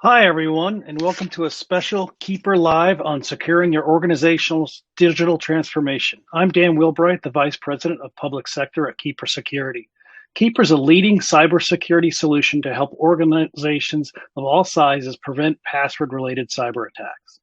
Hi, everyone, and welcome to a special Keeper Live on securing your organizational digital transformation. I'm Dan Wilbright, the Vice President of Public Sector at Keeper Security. Keeper is a leading cybersecurity solution to help organizations of all sizes prevent password-related cyber attacks.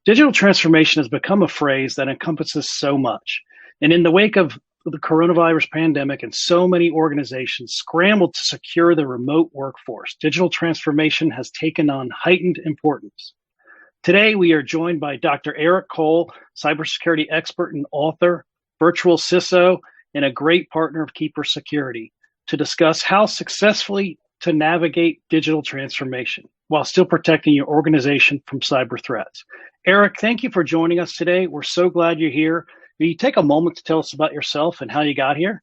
Digital transformation has become a phrase that encompasses so much. And in the wake of the coronavirus pandemic and so many organizations scrambled to secure the remote workforce, digital transformation has taken on heightened importance. Today, we are joined by Dr. Eric Cole, cybersecurity expert and author, virtual CISO, and a great partner of Keeper Security to discuss how successfully to navigate digital transformation while still protecting your organization from cyber threats. Eric, thank you for joining us today. We're so glad you're here. Will you take a moment to tell us about yourself and how you got here?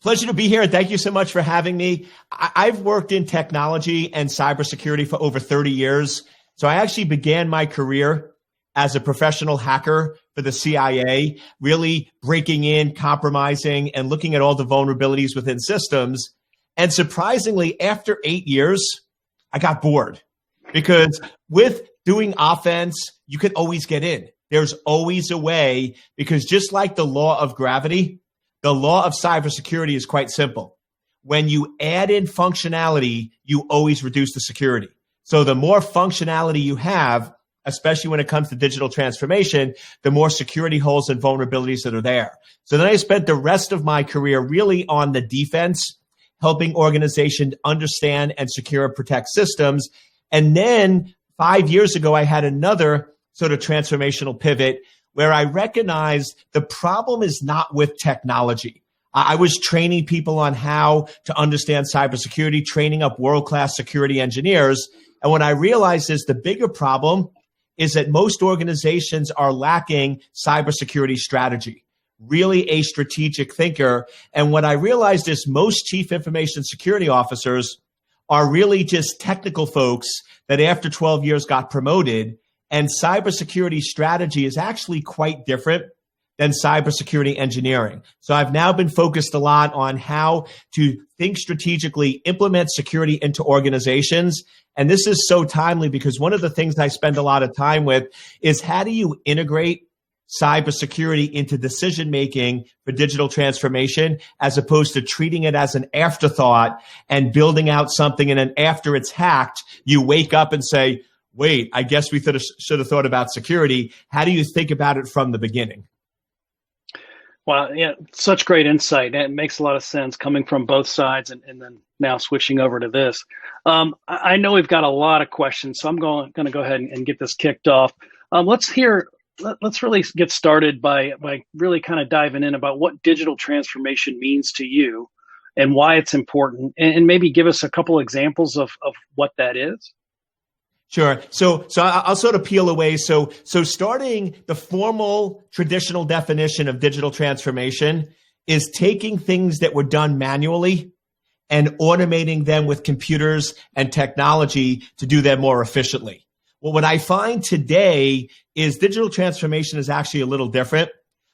Pleasure to be here. Thank you so much for having me. I've worked in technology and cybersecurity for over 30 years. So I actually began my career as a professional hacker for the CIA, really breaking in, compromising, and looking at all the vulnerabilities within systems. And surprisingly, after 8 years, I got bored because with doing offense, you can always get in. There's always a way, because just like the law of gravity, the law of cybersecurity is quite simple. When you add in functionality, you always reduce the security. So the more functionality you have, especially when it comes to digital transformation, the more security holes and vulnerabilities that are there. So then I spent the rest of my career really on the defense, helping organizations understand and secure and protect systems. And then 5 years ago, I had another sort of transformational pivot where I recognized the problem is not with technology. I was training people on how to understand cybersecurity, training up world-class security engineers. And what I realized is the bigger problem is that most organizations are lacking cybersecurity strategy, really a strategic thinker. And what I realized is most chief information security officers are really just technical folks that after 12 years got promoted. And cybersecurity strategy is actually quite different than cybersecurity engineering. So I've now been focused a lot on how to think strategically, implement security into organizations. And this is so timely because one of the things I spend a lot of time with is how do you integrate cybersecurity into decision-making for digital transformation as opposed to treating it as an afterthought and building out something and then after it's hacked, you wake up and say, wait, I guess we should have thought about security. How do you think about it from the beginning? Well, yeah, such great insight. It makes a lot of sense coming from both sides and then now switching over to this. I know we've got a lot of questions, so I'm going to go ahead and get this kicked off. Let's really get started by really kind of diving in about what digital transformation means to you and why it's important, and maybe give us a couple examples of what that is. Sure. So I'll sort of peel away. So starting the formal traditional definition of digital transformation is taking things that were done manually and automating them with computers and technology to do them more efficiently. Well, what I find today is digital transformation is actually a little different,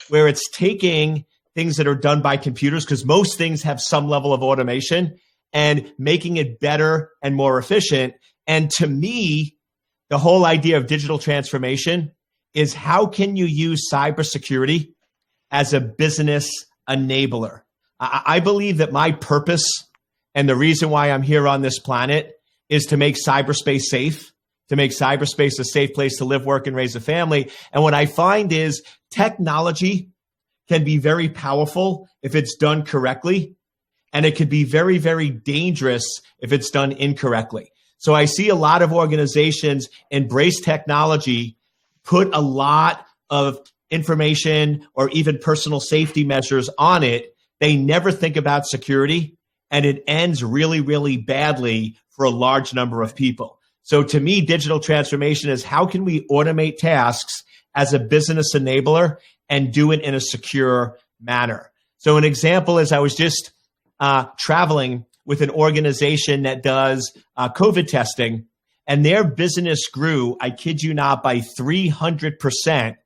where it's taking things that are done by computers, because most things have some level of automation, and making it better and more efficient. And to me, the whole idea of digital transformation is how can you use cybersecurity as a business enabler? I believe that my purpose and the reason why I'm here on this planet is to make cyberspace safe, to make cyberspace a safe place to live, work, and raise a family. And what I find is technology can be very powerful if it's done correctly, and it can be very, very dangerous if it's done incorrectly. So I see a lot of organizations embrace technology, put a lot of information or even personal safety measures on it. They never think about security, and it ends really, really badly for a large number of people. So to me, digital transformation is how can we automate tasks as a business enabler and do it in a secure manner. So an example is I was just traveling with an organization that does COVID testing, and their business grew, I kid you not, by 300%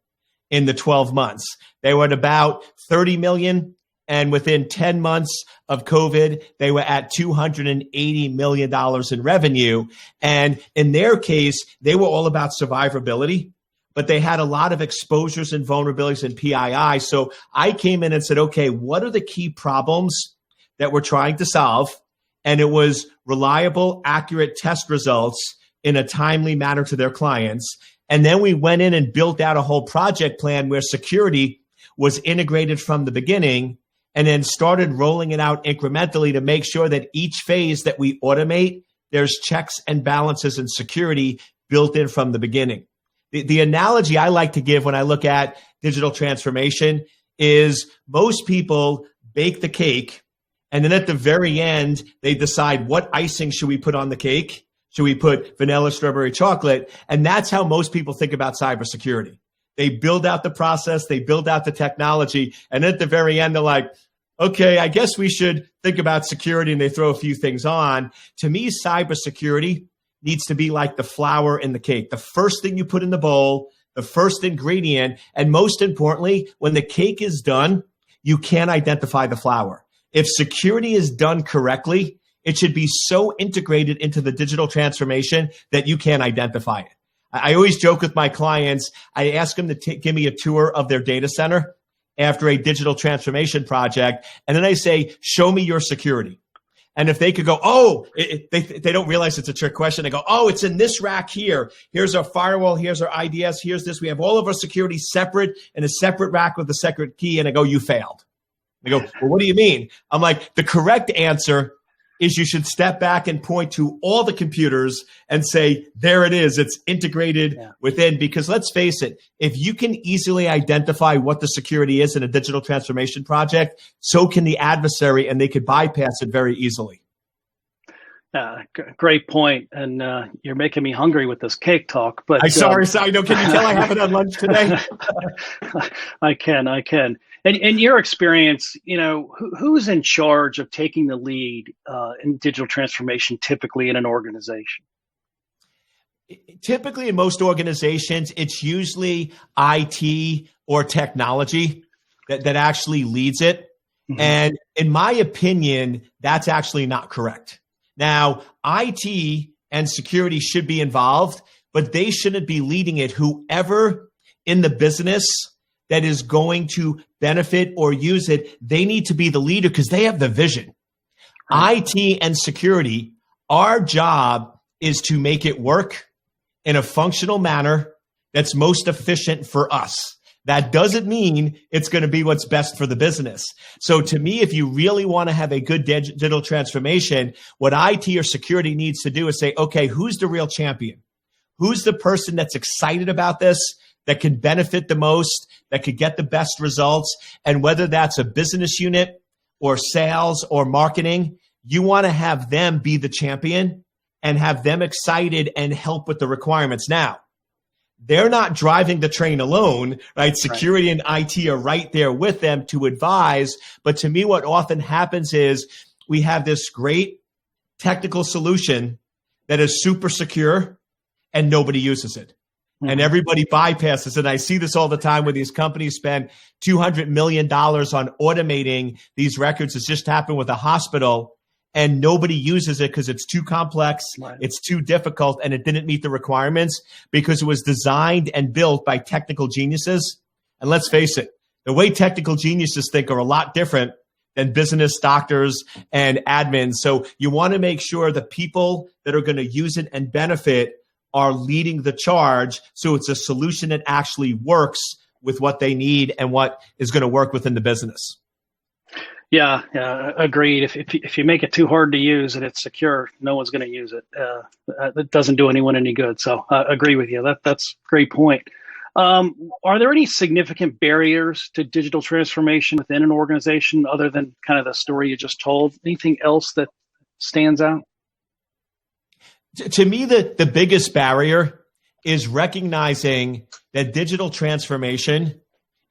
in the 12 months. They were at about 30 million And within 10 months of COVID, they were at $280 million in revenue. And in their case, they were all about survivability, but they had a lot of exposures and vulnerabilities in PII. So I came in and said, okay, what are the key problems that we're trying to solve? And it was reliable, accurate test results in a timely manner to their clients. And then we went in and built out a whole project plan where security was integrated from the beginning, and then started rolling it out incrementally to make sure that each phase that we automate, there's checks and balances and security built in from the beginning. The analogy I like to give when I look at digital transformation is most people bake the cake, and then at the very end, they decide what icing should we put on the cake? Should we put vanilla, strawberry, chocolate? And that's how most people think about cybersecurity. They build out the process, they build out the technology, and at the very end, they're like, okay, I guess we should think about security, and they throw a few things on. To me, cybersecurity needs to be like the flour in the cake. The first thing you put in the bowl, the first ingredient, and most importantly, when the cake is done, you can't identify the flour. If security is done correctly, it should be so integrated into the digital transformation that you can't identify it. I always joke with my clients, I ask them to give me a tour of their data center after a digital transformation project. And then I say, show me your security. And if they could go, they don't realize it's a trick question. They go, oh, it's in this rack here. Here's our firewall. Here's our IDS. Here's this. We have all of our security separate in a separate rack with a separate key. And I go, you failed. They go, well, what do you mean? I'm like, the correct answer is you should step back and point to all the computers and say, there it is. It's integrated within. Because let's face it, if you can easily identify what the security is in a digital transformation project, so can the adversary, and they could bypass it very easily. Great point. And you're making me hungry with this cake talk. But I'm sorry. No, can you tell I haven't had lunch today? I can. And in your experience, who's in charge of taking the lead in digital transformation typically in an organization? Typically in most organizations, it's usually IT or technology that actually leads it. Mm-hmm. And in my opinion, that's actually not correct. Now, IT and security should be involved, but they shouldn't be leading it. Whoever in the business that is going to benefit or use it, they need to be the leader because they have the vision. Right. IT and security, our job is to make it work in a functional manner that's most efficient for us. That doesn't mean it's going to be what's best for the business. So to me, if you really want to have a good digital transformation, what IT or security needs to do is say, okay, who's the real champion? Who's the person that's excited about this, that can benefit the most, that could get the best results? And whether that's a business unit or sales or marketing, you want to have them be the champion and have them excited and help with the requirements. Now, they're not driving the train alone, right? Security and IT are right there with them to advise. But to me, what often happens is we have this great technical solution that is super secure and nobody uses it. Mm-hmm. And everybody bypasses it. I see this all the time where these companies spend $200 million on automating these records. It's just happened with a hospital. And nobody uses it because it's too complex, right. It's too difficult, and it didn't meet the requirements because it was designed and built by technical geniuses. And let's face it, the way technical geniuses think are a lot different than business doctors and admins. So you want to make sure the people that are going to use it and benefit are leading the charge so it's a solution that actually works with what they need and what is going to work within the business. Yeah, agreed. If you make it too hard to use and it's secure, no one's going to use it. It doesn't do anyone any good. So I agree with you. That's a great point. Are there any significant barriers to digital transformation within an organization other than kind of the story you just told? Anything else that stands out? To me, the biggest barrier is recognizing that digital transformation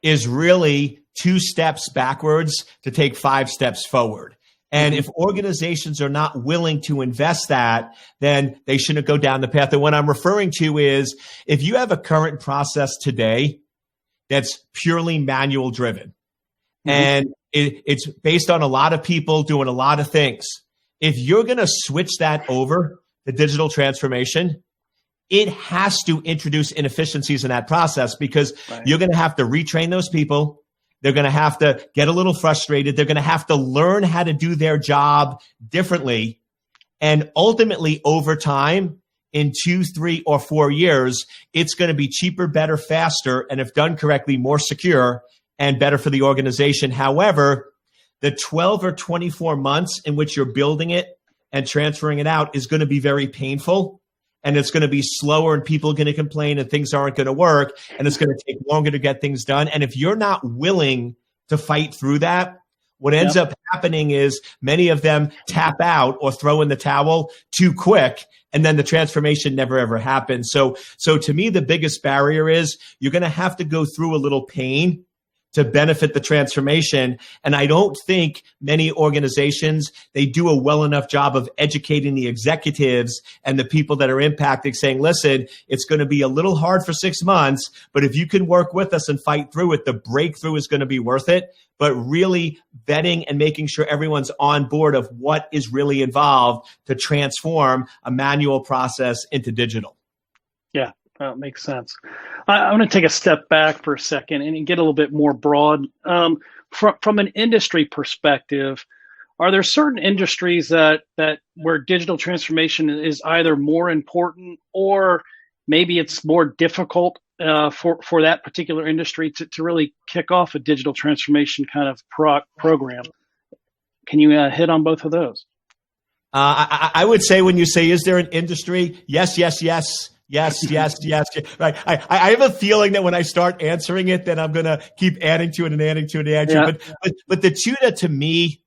is really 2 steps backwards to take 5 steps forward. And if organizations are not willing to invest that, then they shouldn't go down the path. And what I'm referring to is if you have a current process today that's purely manual driven, and It's based on a lot of people doing a lot of things. If you're going to switch that over to digital transformation, it has to introduce inefficiencies in that process, because you're going to have to retrain those people. They're going to have to get a little frustrated. They're going to have to learn how to do their job differently. And ultimately, over time, in 2, 3, or 4 years, it's going to be cheaper, better, faster, and if done correctly, more secure and better for the organization. However, the 12 or 24 months in which you're building it and transferring it out is going to be very painful, and it's going to be slower, and people are going to complain, and things aren't going to work, and it's going to take longer to get things done. And if you're not willing to fight through that, what ends up happening is many of them tap out or throw in the towel too quick, and then the transformation never, ever happens. So to me, the biggest barrier is you're going to have to go through a little pain to benefit the transformation. And I don't think many organizations, they do a well enough job of educating the executives and the people that are impacted, saying, listen, it's going to be a little hard for 6 months, but if you can work with us and fight through it, the breakthrough is going to be worth it. But really vetting and making sure everyone's on board of what is really involved to transform a manual process into digital. Yeah, that makes sense. I'm going to take a step back for a second and get a little bit more broad. From an industry perspective, are there certain industries that where digital transformation is either more important, or maybe it's more difficult for that particular industry to really kick off a digital transformation kind of program? Can you hit on both of those? I would say, when you say, is there an industry? Yes, yes, yes. Yes, yes, yes. Right. I have a feeling that when I start answering it, then I'm going to keep adding to it and adding to it and adding to it. But the two that to me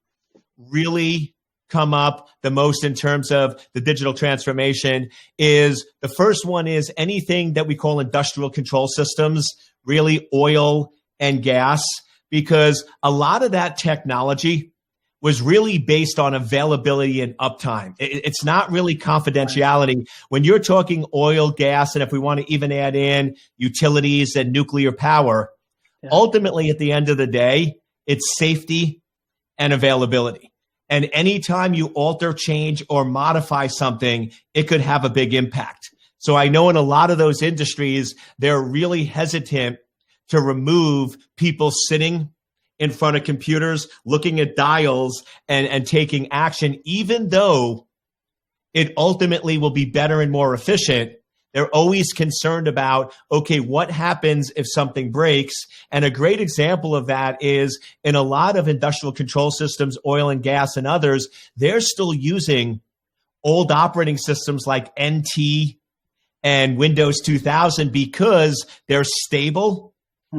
really come up the most in terms of the digital transformation is, the first one is anything that we call industrial control systems, really oil and gas, because a lot of that technology was really based on availability and uptime. It's not really confidentiality. When you're talking oil, gas, and if we want to even add in utilities and nuclear power, ultimately at the end of the day, it's safety and availability. And anytime you alter, change, or modify something, it could have a big impact. So I know in a lot of those industries, they're really hesitant to remove people sitting in front of computers, looking at dials and taking action, even though it ultimately will be better and more efficient. They're always concerned about, okay, what happens if something breaks? And a great example of that is in a lot of industrial control systems, oil and gas and others, they're still using old operating systems like NT and Windows 2000 because they're stable,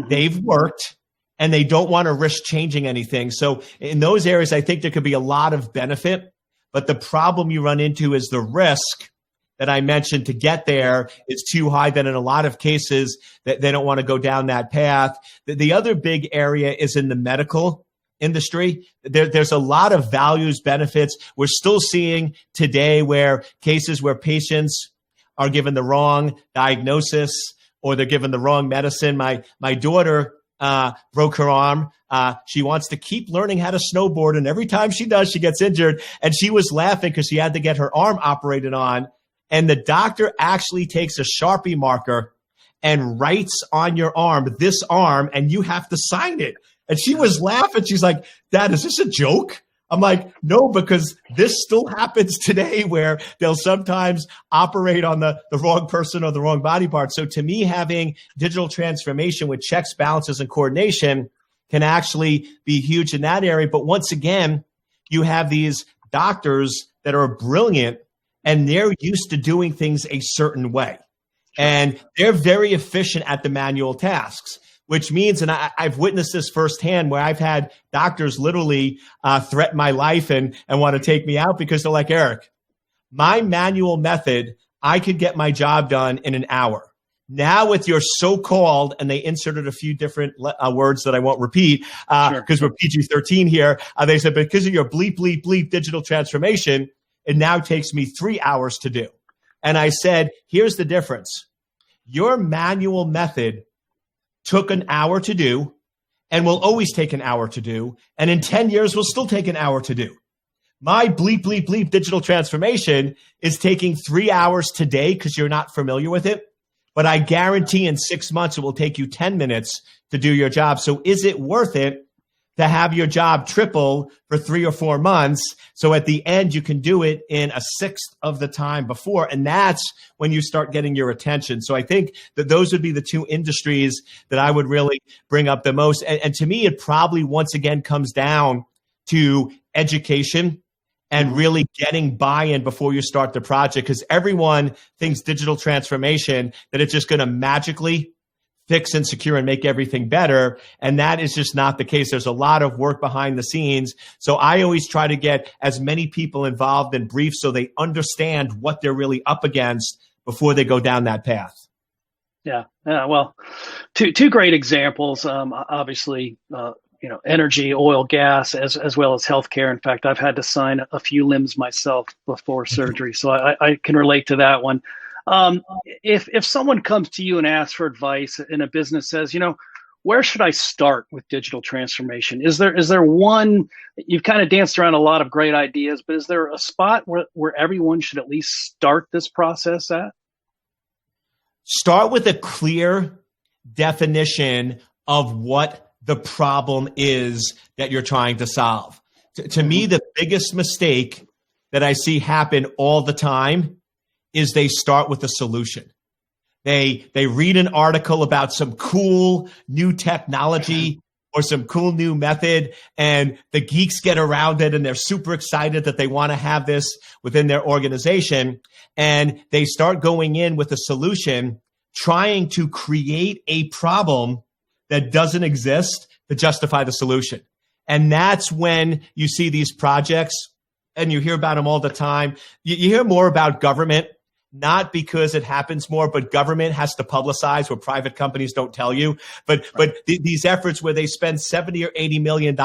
they've worked, and they don't want to risk changing anything. So in those areas, I think there could be a lot of benefit, but the problem you run into is the risk that I mentioned to get there is too high, that in a lot of cases that they don't want to go down that path. The other big area is in the medical industry. There's a lot of values, benefits. We're still seeing today where cases where patients are given the wrong diagnosis or they're given the wrong medicine. My daughter broke her arm. She wants to keep learning how to snowboard, and every time she does, she gets injured. And she was laughing because she had to get her arm operated on. And the doctor actually takes a Sharpie marker and writes on your arm, this arm, and you have to sign it. And she was laughing. She's like, Dad, is this a joke? I'm like, no, because this still happens today where they'll sometimes operate on the wrong person or the wrong body part. So to me, having digital transformation with checks, balances, and coordination can actually be huge in that area. But once again, you have these doctors that are brilliant and they're used to doing things a certain way. And they're very efficient at the manual tasks, which means, and I've witnessed this firsthand, where I've had doctors literally threaten my life and want to take me out because they're like, Eric, my manual method, I could get my job done in an hour. Now with your so-called, and they inserted a few different words that I won't repeat because we're PG-13 here. They said, because of your bleep, bleep, bleep digital transformation, it now takes me 3 hours to do. And I said, here's the difference. Your manual method took an hour to do, and will always take an hour to do. And in 10 years will still take an hour to do. My bleep, bleep, bleep digital transformation is taking 3 hours today because you're not familiar with it. But I guarantee in 6 months, it will take you 10 minutes to do your job. So is it worth it to have your job triple for 3 or 4 months? So at the end, you can do it in a sixth of the time before. And that's when you start getting your attention. So I think that those would be the two industries that I would really bring up the most. And to me, it probably once again comes down to education and really getting buy-in before you start the project, because everyone thinks digital transformation, that it's just going to magically fix and secure and make everything better. And that is just not the case. There's a lot of work behind the scenes. So I always try to get as many people involved and briefed so they understand what they're really up against before they go down that path. Yeah. Well, two great examples. Obviously, energy, oil, gas, as well as healthcare. In fact, I've had to sign a few limbs myself before surgery, so I can relate to that one. If someone comes to you and asks for advice and a business says, where should I start with digital transformation? Is there one, you've kind of danced around a lot of great ideas, but is there a spot where everyone should at least start this process at? Start with a clear definition of what the problem is that you're trying to solve. To me, the biggest mistake that I see happen all the time is they start with a solution. They read an article about some cool new technology or some cool new method, and the geeks get around it and they're super excited that they want to have this within their organization. And they start going in with a solution, trying to create a problem that doesn't exist to justify the solution. And that's when you see these projects, and you hear about them all the time. You hear more about government, not because it happens more, but government has to publicize what private companies don't tell you. But these efforts where they spend 70 or $80 million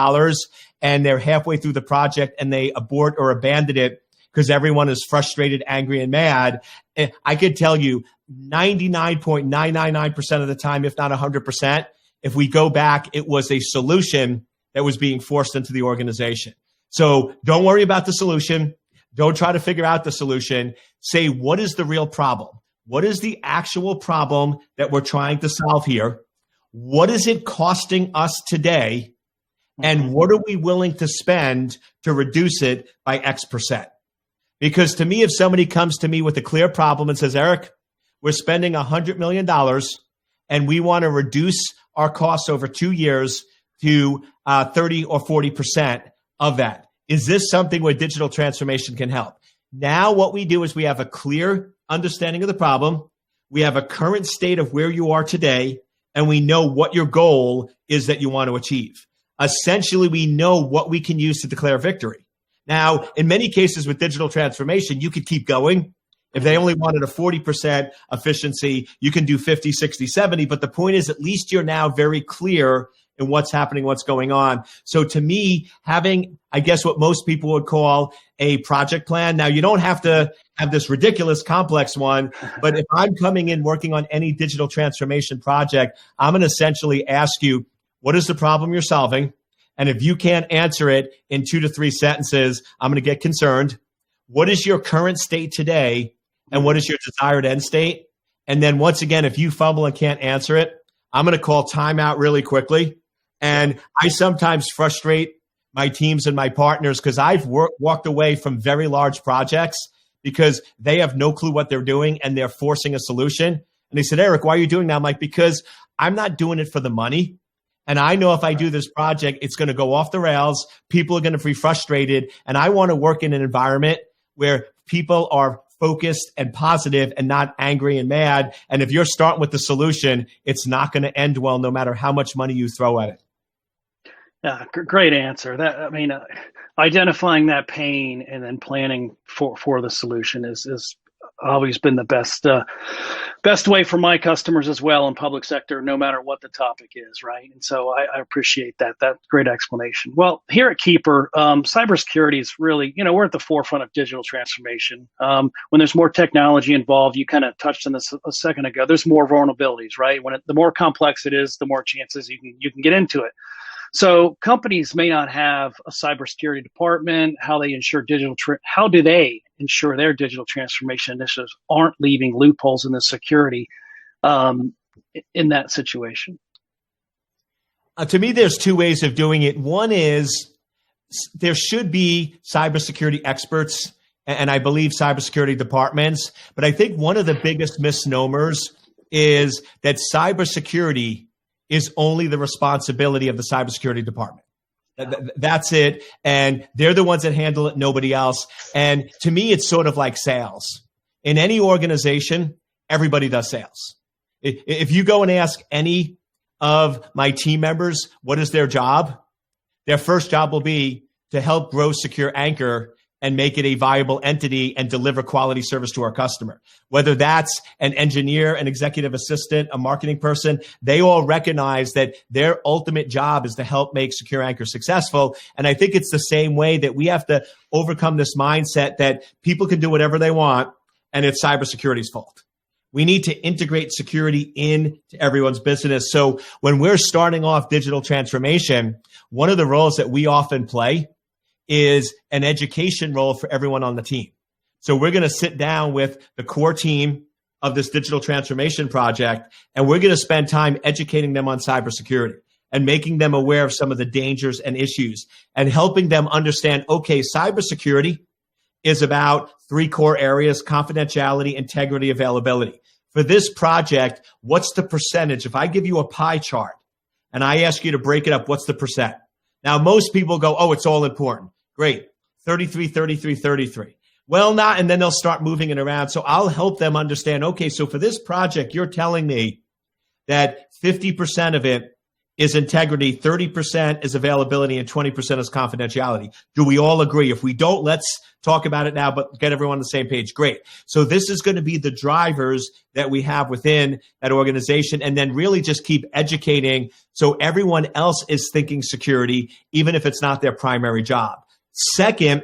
and they're halfway through the project and they abort or abandon it because everyone is frustrated, angry, and mad. I could tell you 99.999% of the time, if not 100%, if we go back, it was a solution that was being forced into the organization. So don't worry about the solution. Don't try to figure out the solution. Say, what is the real problem? What is the actual problem that we're trying to solve here? What is it costing us today? And what are we willing to spend to reduce it by X%? Because to me, if somebody comes to me with a clear problem and says, Eric, we're spending $100 million and we want to reduce our costs over 2 years to 30 or 40% of that. Is this something where digital transformation can help? Now what we do is we have a clear understanding of the problem. We have a current state of where you are today, and we know what your goal is that you want to achieve. Essentially, we know what we can use to declare victory. Now, in many cases with digital transformation, you could keep going. If they only wanted a 40% efficiency, you can do 50, 60, 70. But the point is, at least you're now very clear in what's happening, what's going on. So to me, having, I guess, what most people would call a project plan. Now, you don't have to have this ridiculous complex one, but if I'm coming in working on any digital transformation project, I'm going to essentially ask you, what is the problem you're solving? And if you can't answer it in 2 to 3 sentences, I'm going to get concerned. What is your current state today? And what is your desired end state? And then once again, if you fumble and can't answer it, I'm going to call timeout really quickly. And I sometimes frustrate my teams and my partners because I've walked away from very large projects because they have no clue what they're doing and they're forcing a solution. And they said, Eric, why are you doing that? I'm like, because I'm not doing it for the money. And I know if I do this project, it's going to go off the rails. People are going to be frustrated. And I want to work in an environment where people are focused and positive and not angry and mad. And if you're starting with the solution, it's not going to end well, no matter how much money you throw at it. Yeah, great answer. Identifying that pain and then planning for the solution is always been the best way for my customers as well in public sector, no matter what the topic is, right? And so I appreciate that. That's great explanation. Well, here at Keeper, cybersecurity is really, we're at the forefront of digital transformation. When there's more technology involved, you kind of touched on this a second ago, there's more vulnerabilities, right? The more complex it is, the more chances you can get into it. So companies may not have a cybersecurity department. How do they ensure their digital transformation initiatives aren't leaving loopholes in the security in that situation? To me, there's two ways of doing it. One is there should be cybersecurity experts, and I believe cybersecurity departments. But I think one of the biggest misnomers is that cybersecurity is only the responsibility of the cybersecurity department. That's it. And they're the ones that handle it, nobody else. And to me, it's sort of like sales. In any organization, everybody does sales. If you go and ask any of my team members, what is their job? Their first job will be to help grow Secure Anchor and make it a viable entity and deliver quality service to our customer. Whether that's an engineer, an executive assistant, a marketing person, they all recognize that their ultimate job is to help make Secure Anchor successful. And I think it's the same way that we have to overcome this mindset that people can do whatever they want and it's cybersecurity's fault. We need to integrate security into everyone's business. So when we're starting off digital transformation, one of the roles that we often play is an education role for everyone on the team. So we're going to sit down with the core team of this digital transformation project, and we're going to spend time educating them on cybersecurity and making them aware of some of the dangers and issues and helping them understand, okay, cybersecurity is about three core areas: confidentiality, integrity, availability. For this project, what's the percentage? If I give you a pie chart and I ask you to break it up, what's the percent? Now, most people go, oh, it's all important. Great. 33, 33, 33. Well, not, and then they'll start moving it around. So I'll help them understand, okay, so for this project, you're telling me that 50% of it is integrity, 30% is availability, and 20% is confidentiality. Do we all agree? If we don't, let's talk about it now, but get everyone on the same page. Great. So this is going to be the drivers that we have within that organization, and then really just keep educating so everyone else is thinking security, even if it's not their primary job. Second,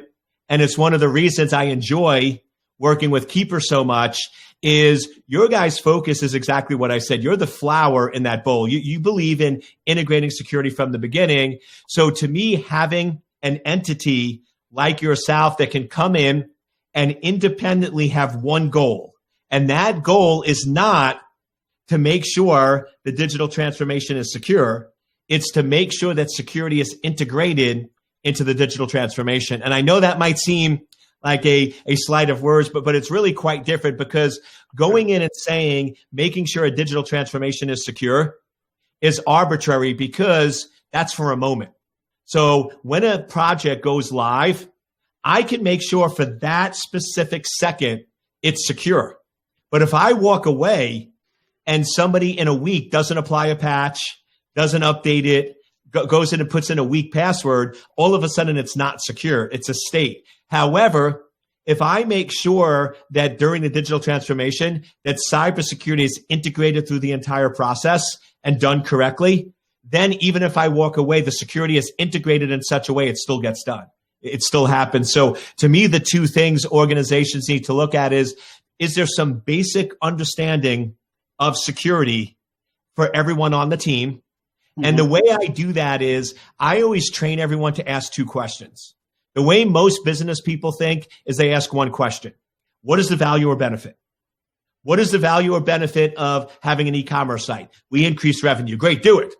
and it's one of the reasons I enjoy working with Keeper so much, is your guys' focus is exactly what I said. You're the flower in that bowl. You believe in integrating security from the beginning. So to me, having an entity like yourself that can come in and independently have one goal, and that goal is not to make sure the digital transformation is secure. It's to make sure that security is integrated into the digital transformation. And I know that might seem like a sleight of words, but it's really quite different, because going in and saying, making sure a digital transformation is secure is arbitrary, because that's for a moment. So when a project goes live, I can make sure for that specific second it's secure. But if I walk away and somebody in a week doesn't apply a patch, doesn't update it, goes in and puts in a weak password, all of a sudden it's not secure. It's a state. However, if I make sure that during the digital transformation that cybersecurity is integrated through the entire process and done correctly, then even if I walk away, the security is integrated in such a way it still gets done. It still happens. So to me, the two things organizations need to look at is there some basic understanding of security for everyone on the team? Mm-hmm. And the way I do that is I always train everyone to ask two questions. The way most business people think is they ask one question. What is the value or benefit? What is the value or benefit of having an e-commerce site? We increase revenue. Great, do it.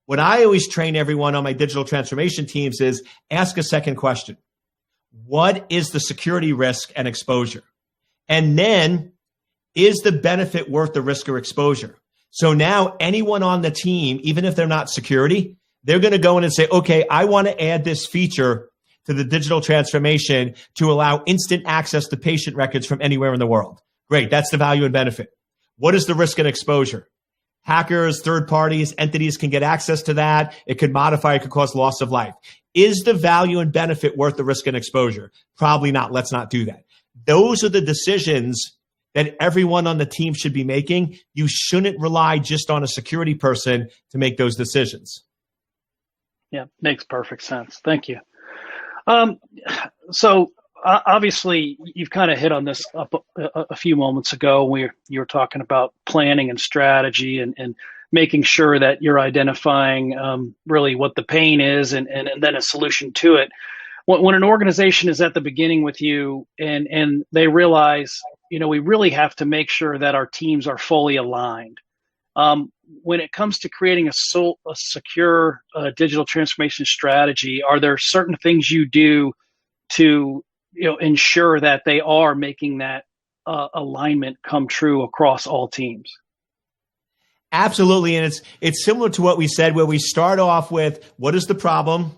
What I always train everyone on my digital transformation teams is ask a second question. What is the security risk and exposure? And then, is the benefit worth the risk or exposure? So now anyone on the team, even if they're not security, they're going to go in and say, okay, I want to add this feature to the digital transformation to allow instant access to patient records from anywhere in the world. Great. That's the value and benefit. What is the risk and exposure? Hackers, third parties, entities can get access to that. It could modify, it could cause loss of life. Is the value and benefit worth the risk and exposure? Probably not. Let's not do that. Those are the decisions that everyone on the team should be making. You shouldn't rely just on a security person to make those decisions. Yeah, makes perfect sense. Thank you. So obviously, you've kind of hit on this a few moments ago where you were talking about planning and strategy and making sure that you're identifying really what the pain is and then a solution to it. When an organization is at the beginning with you and they realize, we really have to make sure that our teams are fully aligned. When it comes to creating a secure digital transformation strategy, are there certain things you do to ensure that they are making that alignment come true across all teams? Absolutely. And it's similar to what we said, where we start off with what is the problem,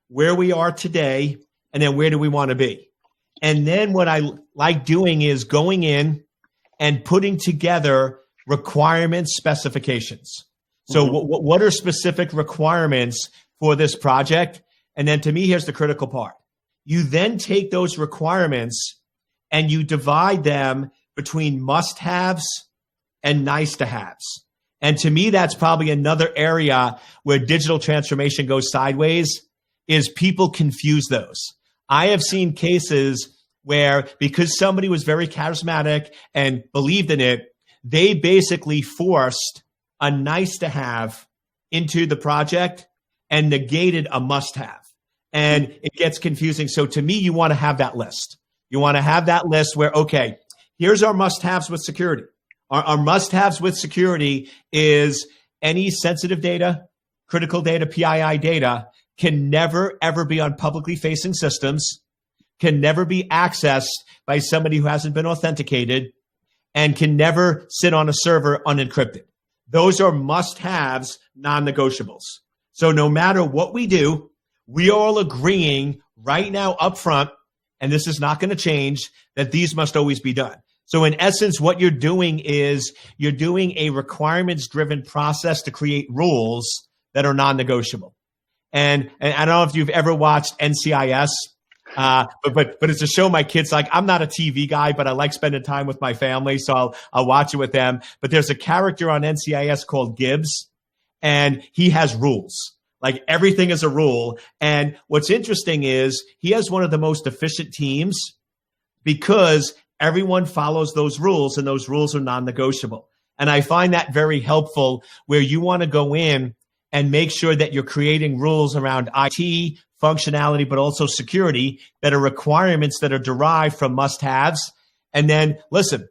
where we are today, and then where do we want to be? And then what I like doing is going in and putting together requirements, specifications. So what are specific requirements for this project? And then to me, here's the critical part. You then take those requirements and you divide them between must-haves and nice-to-haves. And to me, that's probably another area where digital transformation goes sideways, is people confuse those. I have seen cases where, because somebody was very charismatic and believed in it, they basically forced a nice-to-have into the project and negated a must-have. And it gets confusing. So to me, you want to have that list. You want to have that list where, okay, here's our must-haves with security. Our must-haves with security is any sensitive data, critical data, PII data can never, ever be on publicly facing systems, can never be accessed by somebody who hasn't been authenticated, and can never sit on a server unencrypted. Those are must-haves, non-negotiables. So no matter what we do, we are all agreeing right now up front, and this is not going to change, that these must always be done. So in essence, what you're doing is you're doing a requirements-driven process to create rules that are non-negotiable. And I don't know if you've ever watched NCIS, but it's a show my kids like. I'm not a TV guy, but I like spending time with my family, so I'll watch it with them. But there's a character on NCIS called Gibbs, and he has rules. Like everything is a rule. And what's interesting is he has one of the most efficient teams because everyone follows those rules, and those rules are non-negotiable. And I find that very helpful, where you want to go in and make sure that you're creating rules around IT, functionality, but also security that are requirements that are derived from must-haves. And then, listen,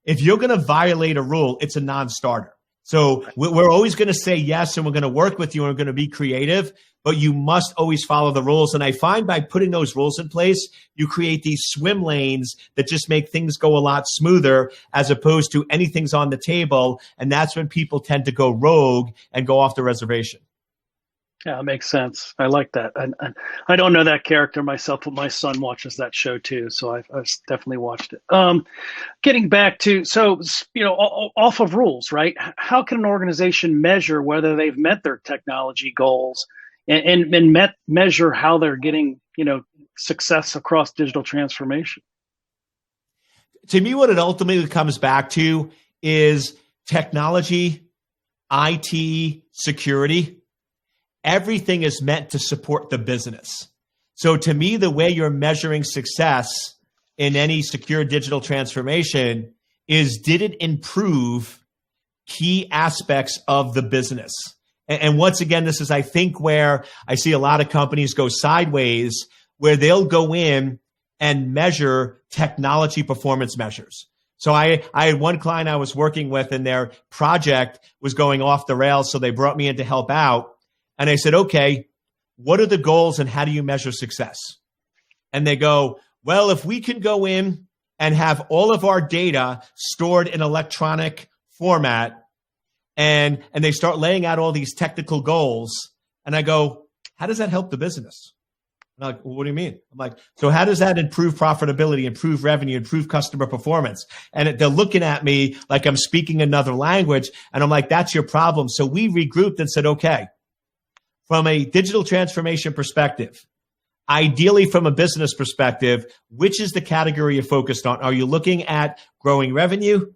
if you're going to violate a rule, it's a non-starter. So we're always going to say yes, and we're going to work with you, and we're going to be creative, but you must always follow the rules. And I find by putting those rules in place, you create these swim lanes that just make things go a lot smoother, as opposed to anything's on the table. And that's when people tend to go rogue and go off the reservation. Yeah, it makes sense. I like that. And I don't know that character myself, but my son watches that show too, so I've definitely watched it. Getting back to, off of rules, right? How can an organization measure whether they've met their technology goals and measure how they're getting, success across digital transformation? To me, what it ultimately comes back to is technology, IT, security. Everything is meant to support the business. So to me, the way you're measuring success in any secure digital transformation is, did it improve key aspects of the business? And once again, this is, I think, where I see a lot of companies go sideways, where they'll go in and measure technology performance measures. So I had one client I was working with, and their project was going off the rails, so they brought me in to help out. And I said, okay, what are the goals and how do you measure success? And they go, well, if we can go in and have all of our data stored in electronic format, and they start laying out all these technical goals. And I go, how does that help the business? And I'm like, well, what do you mean? I'm like, so how does that improve profitability, improve revenue, improve customer performance? And they're looking at me like I'm speaking another language. And I'm like, that's your problem. So we regrouped and said, okay, from a digital transformation perspective, ideally from a business perspective, which is the category you're focused on? Are you looking at growing revenue,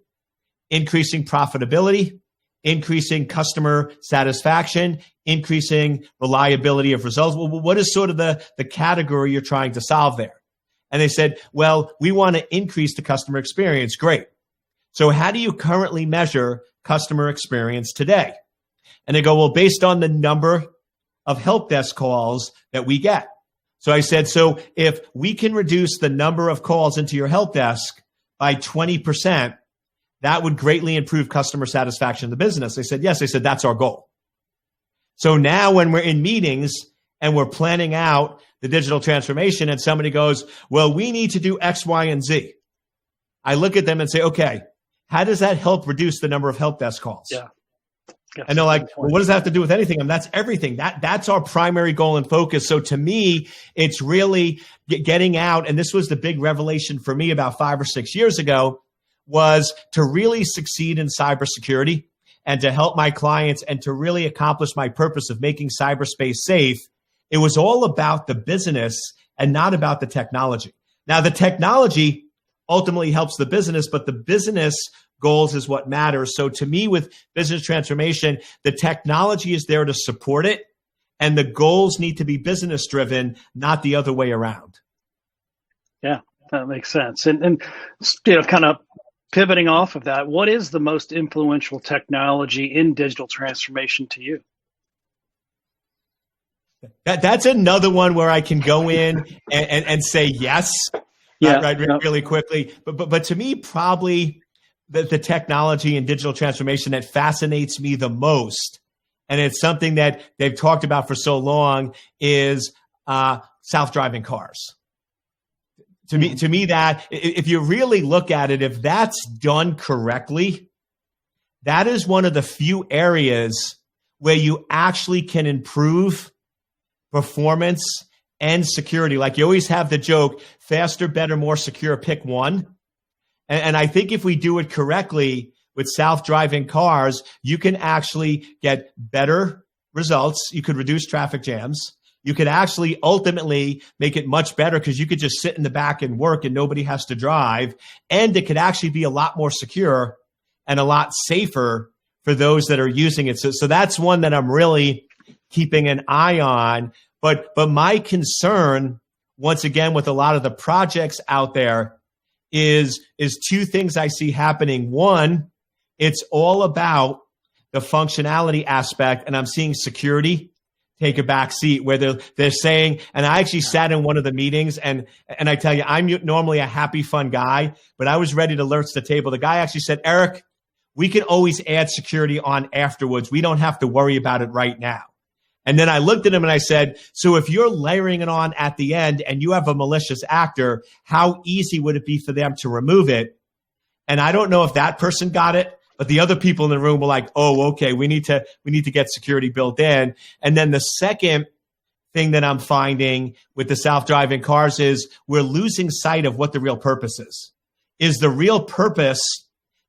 increasing profitability, increasing customer satisfaction, increasing reliability of results? Well, what is sort of the category you're trying to solve there? And they said, well, we want to increase the customer experience. Great. So how do you currently measure customer experience today? And they go, well, based on the number of help desk calls that we get. So I said, so if we can reduce the number of calls into your help desk by 20%, that would greatly improve customer satisfaction in the business. They said, yes. They said, that's our goal. So now when we're in meetings and we're planning out the digital transformation and somebody goes, well, we need to do X, Y, and Z. I look at them and say, okay, how does that help reduce the number of help desk calls? Yeah. And they're like, well, what does that have to do with anything? And that's everything. That's our primary goal and focus. So to me, it's really getting out. And this was the big revelation for me about 5 or 6 years ago, was to really succeed in cybersecurity and to help my clients and to really accomplish my purpose of making cyberspace safe. It was all about the business and not about the technology. Now, the technology ultimately helps the business, but the business goals is what matters. So to me, with business transformation, the technology is there to support it, and the goals need to be business driven, not the other way around. Yeah, that makes sense. And kind of pivoting off of that, what is the most influential technology in digital transformation to you? That's another one where I can go in and say yes, really quickly. But to me, probably the technology and digital transformation that fascinates me the most, and it's something that they've talked about for so long, is self-driving cars. To me, that if you really look at it, if that's done correctly, that is one of the few areas where you actually can improve performance and security. Like you always have the joke, faster, better, more secure, pick one. And I think if we do it correctly with self-driving cars, you can actually get better results. You could reduce traffic jams. You could actually ultimately make it much better because you could just sit in the back and work and nobody has to drive. And it could actually be a lot more secure and a lot safer for those that are using it. So that's one that I'm really keeping an eye on. But my concern, once again, with a lot of the projects out there is two things I see happening. One, it's all about the functionality aspect, and I'm seeing security take a back seat where they're saying, and I actually sat in one of the meetings, and I tell you, I'm normally a happy, fun guy, but I was ready to lurch the table. The guy actually said, Eric, we can always add security on afterwards. We don't have to worry about it right now. And then I looked at him and I said, so if you're layering it on at the end and you have a malicious actor, how easy would it be for them to remove it? And I don't know if that person got it, but the other people in the room were like, oh, okay, we need to get security built in. And then the second thing that I'm finding with the self-driving cars is we're losing sight of what the real purpose is. Is the real purpose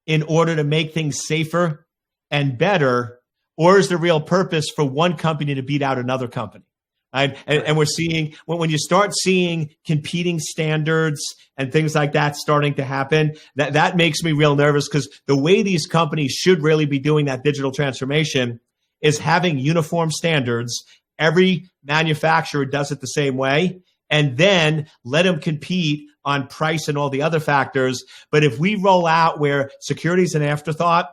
in order to make things safer and better, or is the real purpose for one company to beat out another company? Right? And we're seeing, when you start seeing competing standards and things like that starting to happen, that makes me real nervous, because the way these companies should really be doing that digital transformation is having uniform standards. Every manufacturer does it the same way, and then let them compete on price and all the other factors. But if we roll out where security is an afterthought,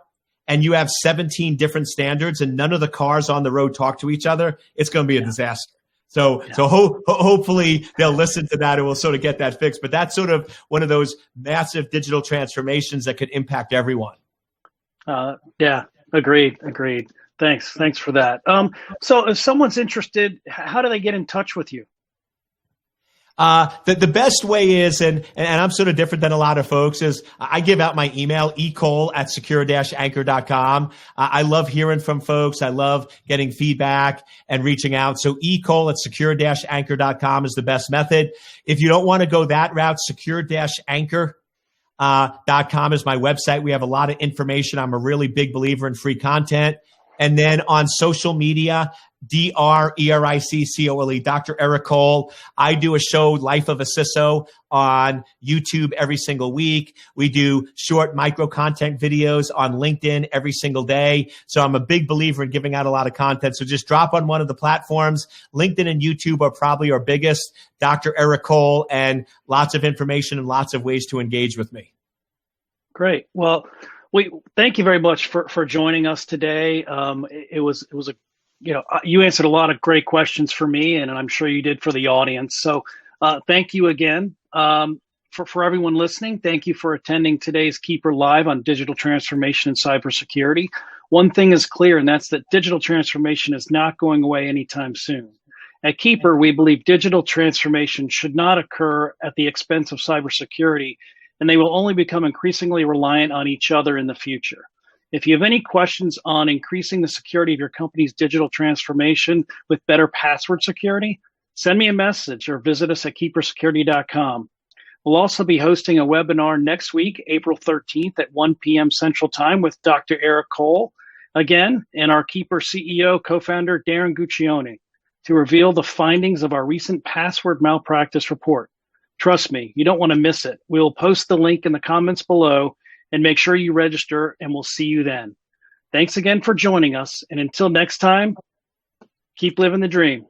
and you have 17 different standards and none of the cars on the road talk to each other, it's going to be a disaster. So hopefully they'll listen to that and we'll sort of get that fixed. But that's sort of one of those massive digital transformations that could impact everyone. Agreed. Thanks for that. So if someone's interested, how do they get in touch with you? The best way is, and I'm sort of different than a lot of folks, is I give out my email, ecole@secure-anchor.com. I love hearing from folks. I love getting feedback and reaching out. So ecole@secure-anchor.com is the best method. If you don't want to go that route, secure-anchor.com is my website. We have a lot of information. I'm a really big believer in free content. And then on social media, DrEricCole, Dr. Eric Cole. I do a show, Life of a CISO, on YouTube every single week. We do short micro content videos on LinkedIn every single day. So I'm a big believer in giving out a lot of content. So just drop on one of the platforms. LinkedIn and YouTube are probably our biggest. Dr. Eric Cole, and lots of information and lots of ways to engage with me. Great. Well, we thank you very much for joining us today. It was a, you answered a lot of great questions for me, and I'm sure you did for the audience. So thank you again. For everyone listening, thank you for attending today's Keeper Live on digital transformation and cybersecurity. One thing is clear, and that's that digital transformation is not going away anytime soon. At Keeper, we believe digital transformation should not occur at the expense of cybersecurity, and they will only become increasingly reliant on each other in the future. If you have any questions on increasing the security of your company's digital transformation with better password security, send me a message or visit us at keepersecurity.com. We'll also be hosting a webinar next week, April 13th at 1 p.m. Central Time with Dr. Eric Cole, again, and our Keeper CEO, co-founder Darren Guccione, to reveal the findings of our recent password malpractice report. Trust me, you don't want to miss it. We will post the link in the comments below, and make sure you register, and we'll see you then. Thanks again for joining us, and until next time, keep living the dream.